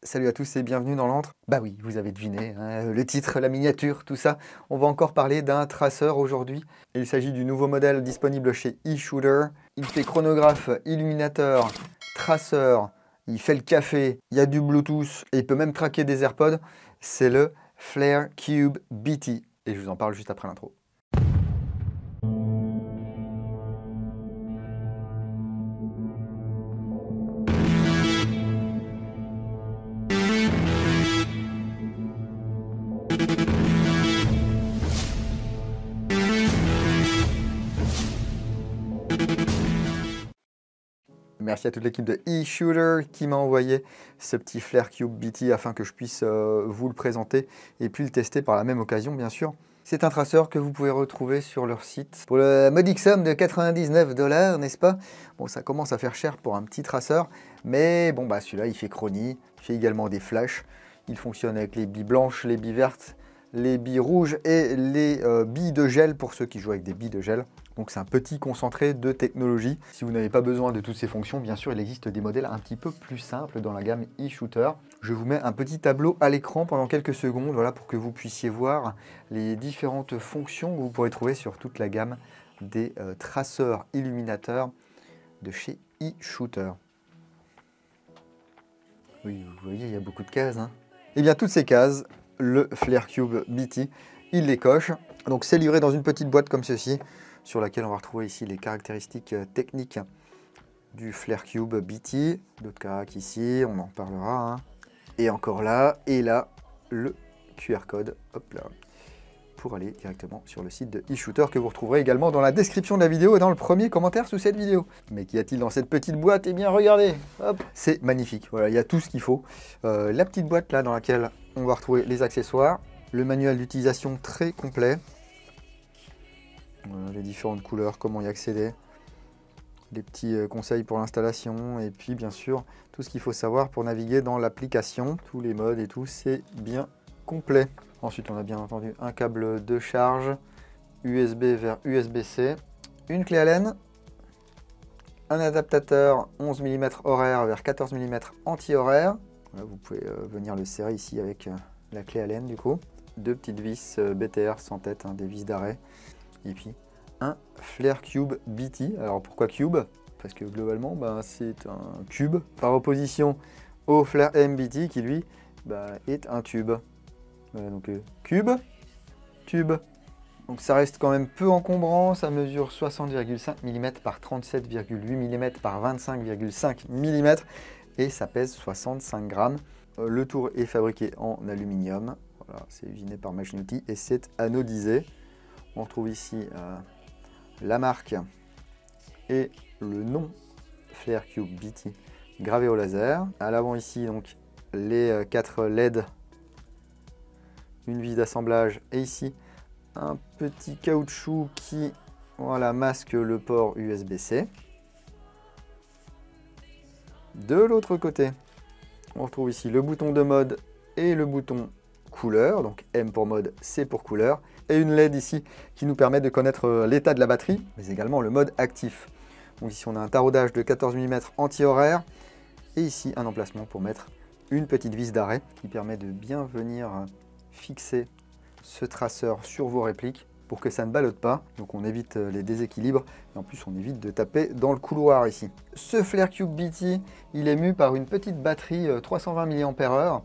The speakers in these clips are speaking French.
Salut à tous et bienvenue dans l'antre. Bah oui, vous avez deviné, hein, le titre, la miniature, tout ça. On va encore parler d'un traceur aujourd'hui. Il s'agit du nouveau modèle disponible chez eShooter. Il fait chronographe, illuminateur, traceur, il fait le café, il y a du Bluetooth et il peut même traquer des AirPods. C'est le Flare Cube BT et je vous en parle juste après l'intro. Merci à toute l'équipe de eShooter qui m'a envoyé ce petit Flare Cube BT afin que je puisse vous le présenter et puis le tester par la même occasion, bien sûr. C'est un traceur que vous pouvez retrouver sur leur site pour le modique somme de 99 $, n'est-ce pas? Bon, ça commence à faire cher pour un petit traceur, mais bon, bah celui-là, il fait chrony, il fait également des flashs. Il fonctionne avec les billes blanches, les billes vertes, les billes rouges et les billes de gel pour ceux qui jouent avec des billes de gel. Donc c'est un petit concentré de technologie. Si vous n'avez pas besoin de toutes ces fonctions, bien sûr, il existe des modèles un petit peu plus simples dans la gamme eShooter. Je vous mets un petit tableau à l'écran pendant quelques secondes, voilà, pour que vous puissiez voir les différentes fonctions que vous pourrez trouver sur toute la gamme des traceurs illuminateurs de chez eShooter. Oui, vous voyez, il y a beaucoup de cases, hein. Et bien toutes ces cases, le Flare Cube BT, il les coche. Donc c'est livré dans une petite boîte comme ceci, sur laquelle on va retrouver ici les caractéristiques techniques du Flare Cube BT. D'autres caracs ici, on en parlera, hein. Et encore là, et là, le QR code, hop là, pour aller directement sur le site de eShooter que vous retrouverez également dans la description de la vidéo et dans le premier commentaire sous cette vidéo. Mais qu'y a-t-il dans cette petite boîte? Eh bien regardez, hop, c'est magnifique, voilà, il y a tout ce qu'il faut. La petite boîte là dans laquelle on va retrouver les accessoires, le manuel d'utilisation très complet, les différentes couleurs, comment y accéder, les petits conseils pour l'installation et puis bien sûr tout ce qu'il faut savoir pour naviguer dans l'application, tous les modes et tout, c'est bien complet. Ensuite on a bien entendu un câble de charge USB vers USB-C, une clé Allen, un adaptateur 11 mm horaire vers 14 mm anti-horaire. Voilà, vous pouvez venir le serrer ici avec la clé Allen du coup. Deux petites vis BTR sans tête, hein, des vis d'arrêt. Et puis un Flare Cube BT. Alors pourquoi Cube? Parce que globalement bah, c'est un cube par opposition au Flare MBT qui lui bah, est un tube. Voilà, donc cube, tube. Donc ça reste quand même peu encombrant, ça mesure 60,5 mm par 37,8 mm par 25,5 mm et ça pèse 65 grammes. Le tour est fabriqué en aluminium, voilà, c'est usiné par Machinetti et c'est anodisé. On retrouve ici la marque et le nom Flare Cube BT gravé au laser. À l'avant ici donc les 4 LED, une vis d'assemblage et ici un petit caoutchouc qui voilà, masque le port USB-C. De l'autre côté, on retrouve ici le bouton de mode et le bouton couleur, donc M pour mode, C pour couleur, et une LED ici qui nous permet de connaître l'état de la batterie, mais également le mode actif. Donc ici on a un taraudage de 14 mm anti-horaire, et ici un emplacement pour mettre une petite vis d'arrêt qui permet de bien venir fixer ce traceur sur vos répliques pour que ça ne ballotte pas. Donc on évite les déséquilibres et en plus on évite de taper dans le couloir ici. Ce Flare Cube BT, il est mu par une petite batterie 320 mAh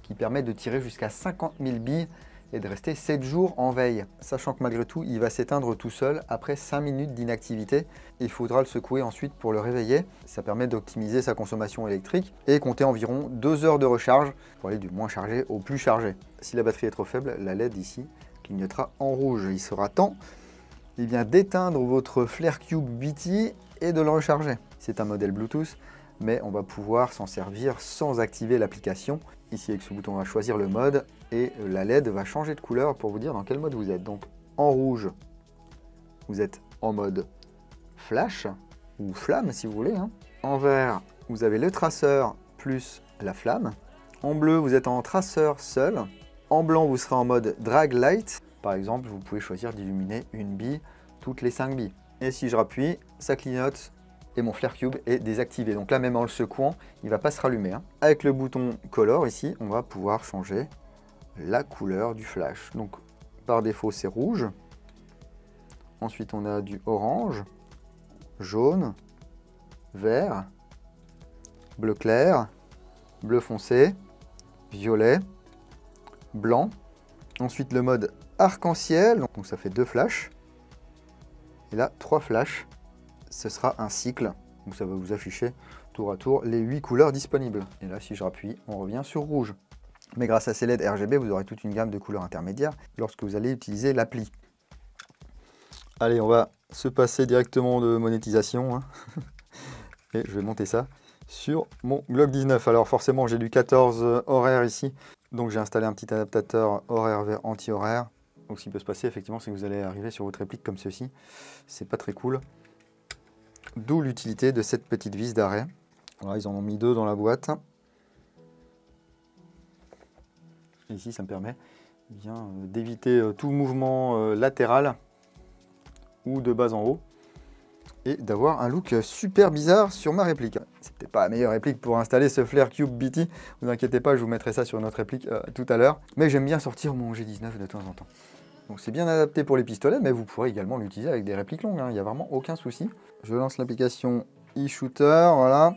qui permet de tirer jusqu'à 50 000 billes et de rester 7 jours en veille. Sachant que malgré tout, il va s'éteindre tout seul après 5 minutes d'inactivité. Il faudra le secouer ensuite pour le réveiller. Ça permet d'optimiser sa consommation électrique et compter environ 2 heures de recharge pour aller du moins chargé au plus chargé. Si la batterie est trop faible, la LED ici clignotera en rouge. Il sera temps d'éteindre votre Flare Cube BT et de le recharger. C'est un modèle Bluetooth, mais on va pouvoir s'en servir sans activer l'application. Ici avec ce bouton on va choisir le mode et la LED va changer de couleur pour vous dire dans quel mode vous êtes. Donc en rouge, vous êtes en mode flash ou flamme si vous voulez, hein. En vert, vous avez le traceur plus la flamme. En bleu, vous êtes en traceur seul. En blanc, vous serez en mode drag light. Par exemple, vous pouvez choisir d'illuminer une bille toutes les 5 billes. Et si je rappuie, ça clignote et mon Flare Cube est désactivé. Donc là, même en le secouant, il ne va pas se rallumer. Hein. Avec le bouton Color ici, on va pouvoir changer la couleur du flash. Donc par défaut, c'est rouge. Ensuite, on a du orange, jaune, vert, bleu clair, bleu foncé, violet, blanc. Ensuite, le mode arc-en-ciel, donc ça fait 2 flashs. Et là, 3 flashs. Ce sera un cycle, donc ça va vous afficher tour à tour les 8 couleurs disponibles. Et là, si je rappuie, on revient sur rouge. Mais grâce à ces LED RGB, vous aurez toute une gamme de couleurs intermédiaires lorsque vous allez utiliser l'appli. Allez, on va se passer directement de monétisation. Hein. Et je vais monter ça sur mon Glock 19. Alors forcément, j'ai du 14 horaire ici. Donc j'ai installé un petit adaptateur horaire vers anti-horaire. Donc ce qui peut se passer, effectivement, c'est que vous allez arriver sur votre réplique comme ceci. C'est pas très cool. D'où l'utilité de cette petite vis d'arrêt. Voilà, ils en ont mis 2 dans la boîte. Et ici, ça me permet d'éviter tout mouvement latéral ou de bas en haut et d'avoir un look super bizarre sur ma réplique. C'est peut-être pas la meilleure réplique pour installer ce Flare Cube BT. Ne vous inquiétez pas, je vous mettrai ça sur notre réplique tout à l'heure. Mais j'aime bien sortir mon G19 de temps en temps. Donc c'est bien adapté pour les pistolets, mais vous pourrez également l'utiliser avec des répliques longues. Hein. Il n'y a vraiment aucun souci. Je lance l'application eShooter, voilà.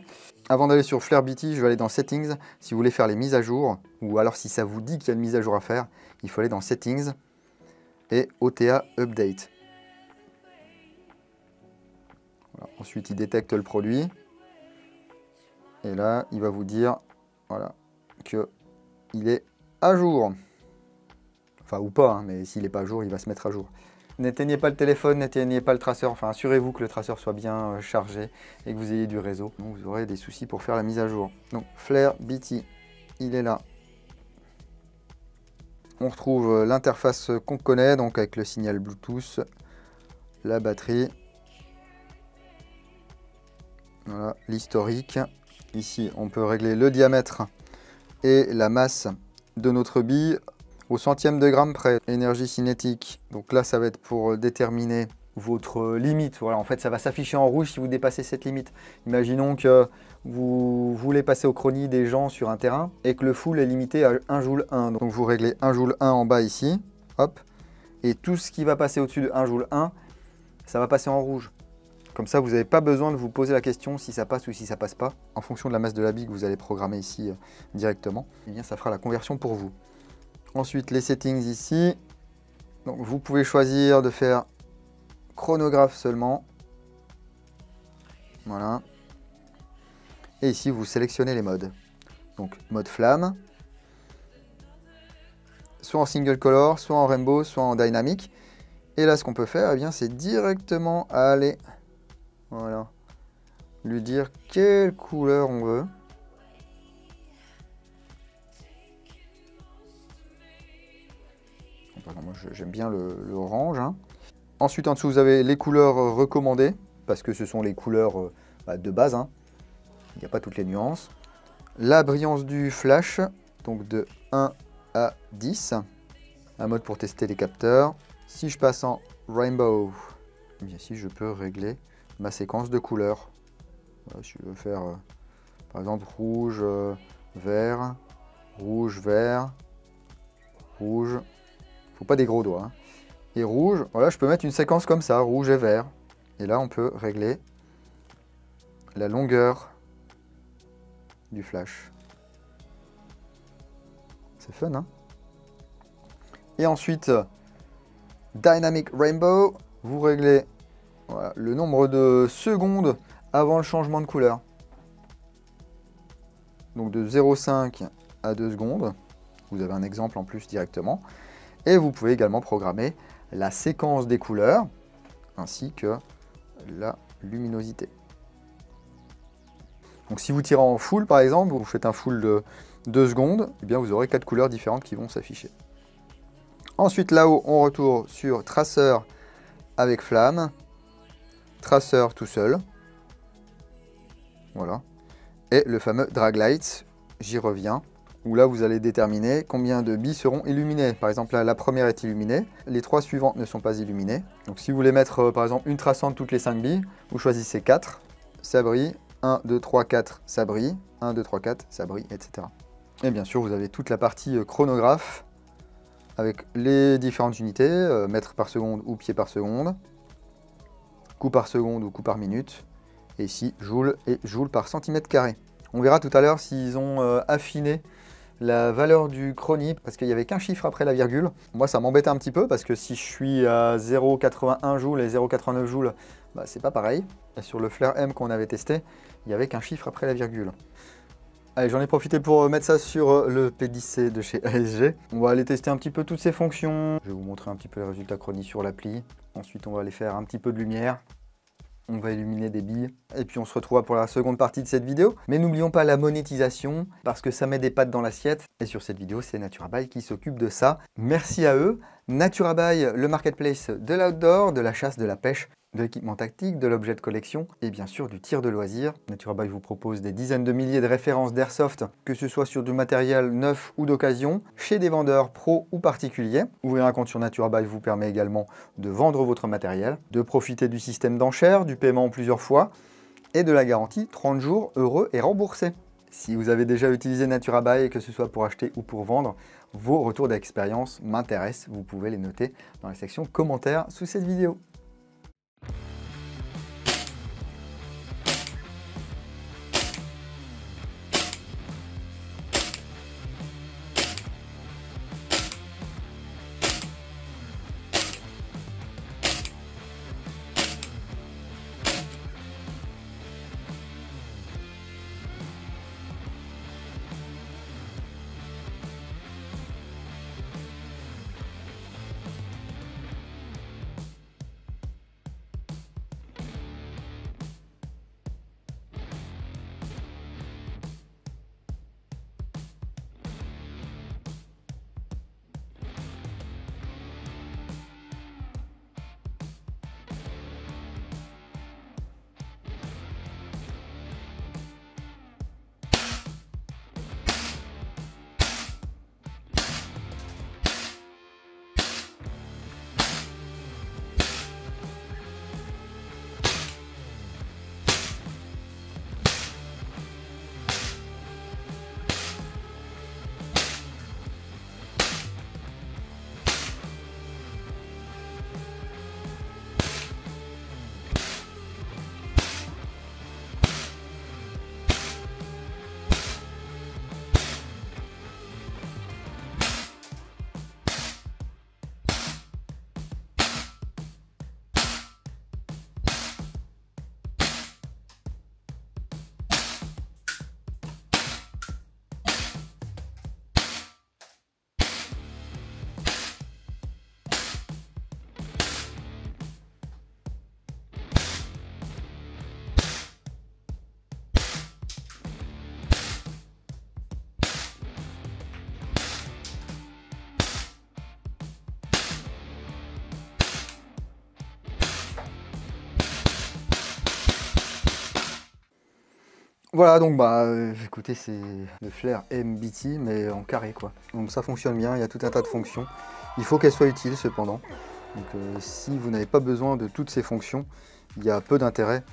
Avant d'aller sur Flare BT, je vais aller dans Settings. Si vous voulez faire les mises à jour, ou alors si ça vous dit qu'il y a une mise à jour à faire, il faut aller dans Settings et OTA Update. Voilà. Ensuite, il détecte le produit. Et là, il va vous dire voilà, qu'il est à jour. Enfin, ou pas, hein, mais s'il n'est pas à jour, il va se mettre à jour. N'éteignez pas le téléphone, n'éteignez pas le traceur. Enfin, assurez-vous que le traceur soit bien chargé et que vous ayez du réseau. Donc, vous aurez des soucis pour faire la mise à jour. Donc, Flare BT, il est là. On retrouve l'interface qu'on connaît, donc avec le signal Bluetooth, la batterie. Voilà, l'historique. Ici, on peut régler le diamètre et la masse de notre bille au centième de gramme près. Énergie cinétique. Donc là, ça va être pour déterminer votre limite. Voilà, en fait, ça va s'afficher en rouge si vous dépassez cette limite. Imaginons que vous voulez passer au chronie des gens sur un terrain et que le full est limité à 1 joule 1. Donc vous réglez 1 joule 1 en bas ici. Hop. Et tout ce qui va passer au-dessus de 1 joule 1, ça va passer en rouge. Comme ça, vous n'avez pas besoin de vous poser la question si ça passe ou si ça passe pas. En fonction de la masse de la bille que vous allez programmer ici directement, eh bien, ça fera la conversion pour vous. Ensuite, les settings ici. Donc, vous pouvez choisir de faire chronographe seulement. Voilà. Et ici, vous sélectionnez les modes. Donc, mode flamme. Soit en single color, soit en rainbow, soit en dynamique. Et là, ce qu'on peut faire, eh bien, c'est directement aller... Voilà. Lui dire quelle couleur on veut. Moi, j'aime bien le orange. Hein. Ensuite, en dessous, vous avez les couleurs recommandées, parce que ce sont les couleurs de base. Hein. Il n'y a pas toutes les nuances. La brillance du flash, donc de 1 à 10. Un mode pour tester les capteurs. Si je passe en rainbow, eh bien, ici, je peux régler ma séquence de couleurs. Voilà, si je veux faire par exemple rouge, vert, rouge, vert, rouge, faut pas des gros doigts, hein. Et rouge, voilà, je peux mettre une séquence comme ça, rouge et vert. Et là, on peut régler la longueur du flash. C'est fun, hein? Et ensuite, Dynamic Rainbow, vous réglez voilà, le nombre de secondes avant le changement de couleur. Donc de 0,5 à 2 secondes. Vous avez un exemple en plus directement. Et vous pouvez également programmer la séquence des couleurs ainsi que la luminosité. Donc si vous tirez en full par exemple, vous faites un full de 2 secondes, et bien vous aurez 4 couleurs différentes qui vont s'afficher. Ensuite là-haut, on retourne sur traceur avec flamme, traceur tout seul. Voilà. Et le fameux drag light, j'y reviens, où là vous allez déterminer combien de billes seront illuminées. Par exemple, là, la première est illuminée, les 3 suivantes ne sont pas illuminées. Donc si vous voulez mettre par exemple une traçante toutes les 5 billes, vous choisissez 4. ça brille. 1, 2, 3, 4, ça brille. 1, 2, 3, 4, ça brille, etc. Et bien sûr, vous avez toute la partie chronographe avec les différentes unités, mètres par seconde ou pieds par seconde, coup par seconde ou coup par minute, et ici, joule et joule par centimètre carré. On verra tout à l'heure s'ils ont affiné la valeur du chronie, parce qu'il n'y avait qu'un chiffre après la virgule. Moi, ça m'embêtait un petit peu, parce que si je suis à 0,81 joules et 0,89 joules, bah, c'est pas pareil. Et sur le Flare M qu'on avait testé, il n'y avait qu'un chiffre après la virgule. Allez, j'en ai profité pour mettre ça sur le P10C de chez ASG. On va aller tester un petit peu toutes ces fonctions. Je vais vous montrer un petit peu les résultats chronie sur l'appli. Ensuite, on va aller faire un petit peu de lumière. On va illuminer des billes. Et puis, on se retrouve pour la seconde partie de cette vidéo. Mais n'oublions pas la monétisation, parce que ça met des pattes dans l'assiette. Et sur cette vidéo, c'est NaturaBuy qui s'occupe de ça. Merci à eux. NaturaBuy, le marketplace de l'outdoor, de la chasse, de la pêche, de l'équipement tactique, de l'objet de collection et bien sûr du tir de loisir. NaturaBuy vous propose des dizaines de milliers de références d'airsoft, que ce soit sur du matériel neuf ou d'occasion, chez des vendeurs pros ou particuliers. Ouvrir un compte sur NaturaBuy vous permet également de vendre votre matériel, de profiter du système d'enchères, du paiement en plusieurs fois et de la garantie 30 jours heureux et remboursés. Si vous avez déjà utilisé NaturaBuy, que ce soit pour acheter ou pour vendre, vos retours d'expérience m'intéressent. Vous pouvez les noter dans la section commentaires sous cette vidéo. Voilà, donc écoutez, c'est le Flare MBT, mais en carré quoi. Donc ça fonctionne bien, il y a tout un tas de fonctions. Il faut qu'elles soient utiles cependant. Donc si vous n'avez pas besoin de toutes ces fonctions, il y a peu d'intérêt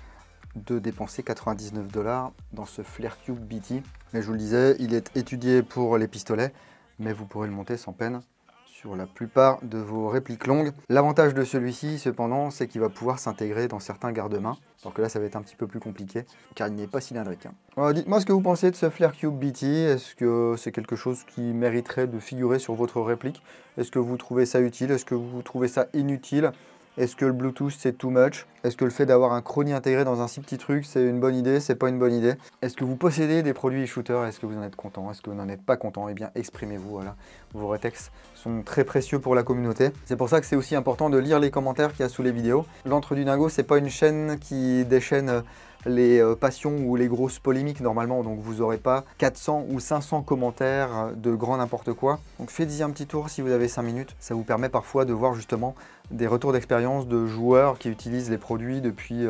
de dépenser 99 $ dans ce Flare Cube BT. Mais je vous le disais, il est étudié pour les pistolets, mais vous pourrez le monter sans peine sur la plupart de vos répliques longues. L'avantage de celui-ci, cependant, c'est qu'il va pouvoir s'intégrer dans certains garde-mains. Alors que là, ça va être un petit peu plus compliqué, car il n'est pas cylindrique. Alors, dites-moi ce que vous pensez de ce Flare Cube BT. Est-ce que c'est quelque chose qui mériterait de figurer sur votre réplique? Est-ce que vous trouvez ça utile? Est-ce que vous trouvez ça inutile? Est-ce que le Bluetooth c'est too much? Est-ce que le fait d'avoir un chronie intégré dans un si petit truc c'est une bonne idée? C'est pas une bonne idée? Est-ce que vous possédez des produits e-shooter? Est-ce que vous en êtes content? Est-ce que vous n'en êtes pas content? Eh bien exprimez-vous, voilà. Vos rétextes sont très précieux pour la communauté. C'est pour ça que c'est aussi important de lire les commentaires qu'il y a sous les vidéos. L'Entre du Dingo, c'est pas une chaîne qui déchaîne les passions ou les grosses polémiques normalement, donc vous n'aurez pas 400 ou 500 commentaires de grand n'importe quoi. Donc faites-y un petit tour si vous avez 5 minutes, ça vous permet parfois de voir justement des retours d'expérience de joueurs qui utilisent les produits depuis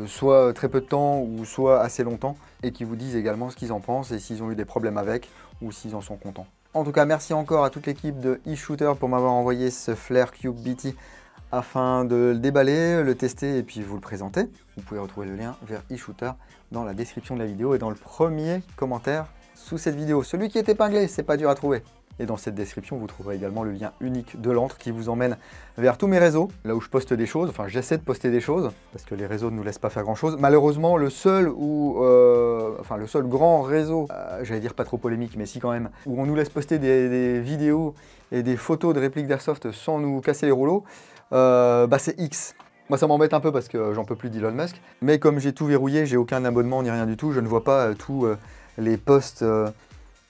soit très peu de temps ou soit assez longtemps et qui vous disent également ce qu'ils en pensent et s'ils ont eu des problèmes avec ou s'ils en sont contents. En tout cas, merci encore à toute l'équipe de eShooter pour m'avoir envoyé ce Flare Cube BT afin de le déballer, le tester et puis vous le présenter. Vous pouvez retrouver le lien vers eShooter dans la description de la vidéo et dans le premier commentaire sous cette vidéo. Celui qui est épinglé, c'est pas dur à trouver. Et dans cette description, vous trouverez également le lien unique de l'antre qui vous emmène vers tous mes réseaux, là où je poste des choses, enfin j'essaie de poster des choses, parce que les réseaux ne nous laissent pas faire grand chose. Malheureusement, le seul grand réseau, j'allais dire pas trop polémique, mais si quand même, où on nous laisse poster des vidéos et des photos de répliques d'Airsoft sans nous casser les rouleaux, c'est X. Moi ça m'embête un peu parce que j'en peux plus d'Elon Musk, mais comme j'ai tout verrouillé, j'ai aucun abonnement ni rien du tout, je ne vois pas tous les posts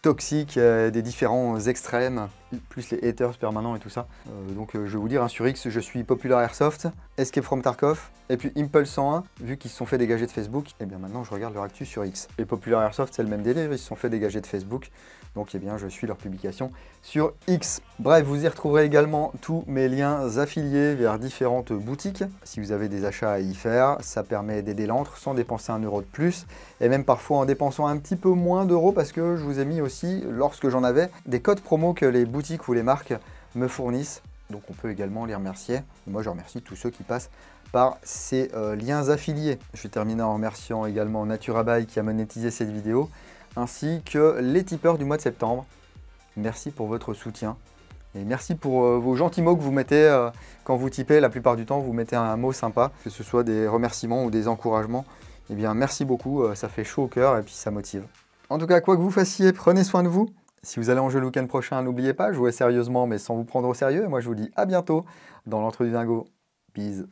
toxiques des différents extrêmes, plus les haters permanents et tout ça. Donc je vais vous dire, sur X, je suis Popular Airsoft, Escape from Tarkov, et puis Impulse 101, vu qu'ils se sont fait dégager de Facebook, et bien maintenant je regarde leur actu sur X. Et Popular Airsoft, c'est le même délire, ils se sont fait dégager de Facebook, donc je suis leur publication sur X. Bref, vous y retrouverez également tous mes liens affiliés vers différentes boutiques. Si vous avez des achats à y faire, ça permet d'aider l'antre sans dépenser 1 euro de plus, et même parfois en dépensant un petit peu moins d'euros, parce que je vous ai mis aussi, lorsque j'en avais, des codes promo que les boutiques ou les marques me fournissent. Donc on peut également les remercier. Moi je remercie tous ceux qui passent par ces liens affiliés. Je vais terminer en remerciant également Naturabuy qui a monétisé cette vidéo, ainsi que les tipeurs du mois de septembre. Merci pour votre soutien. Et merci pour vos gentils mots que vous mettez quand vous typez. La plupart du temps, vous mettez un mot sympa, que ce soit des remerciements ou des encouragements. Eh bien, merci beaucoup, ça fait chaud au cœur et puis ça motive. En tout cas, quoi que vous fassiez, prenez soin de vous. Si vous allez en jeu le week-end prochain, n'oubliez pas, jouez sérieusement mais sans vous prendre au sérieux. Et moi, je vous dis à bientôt dans l'Entre du Dingo. Peace.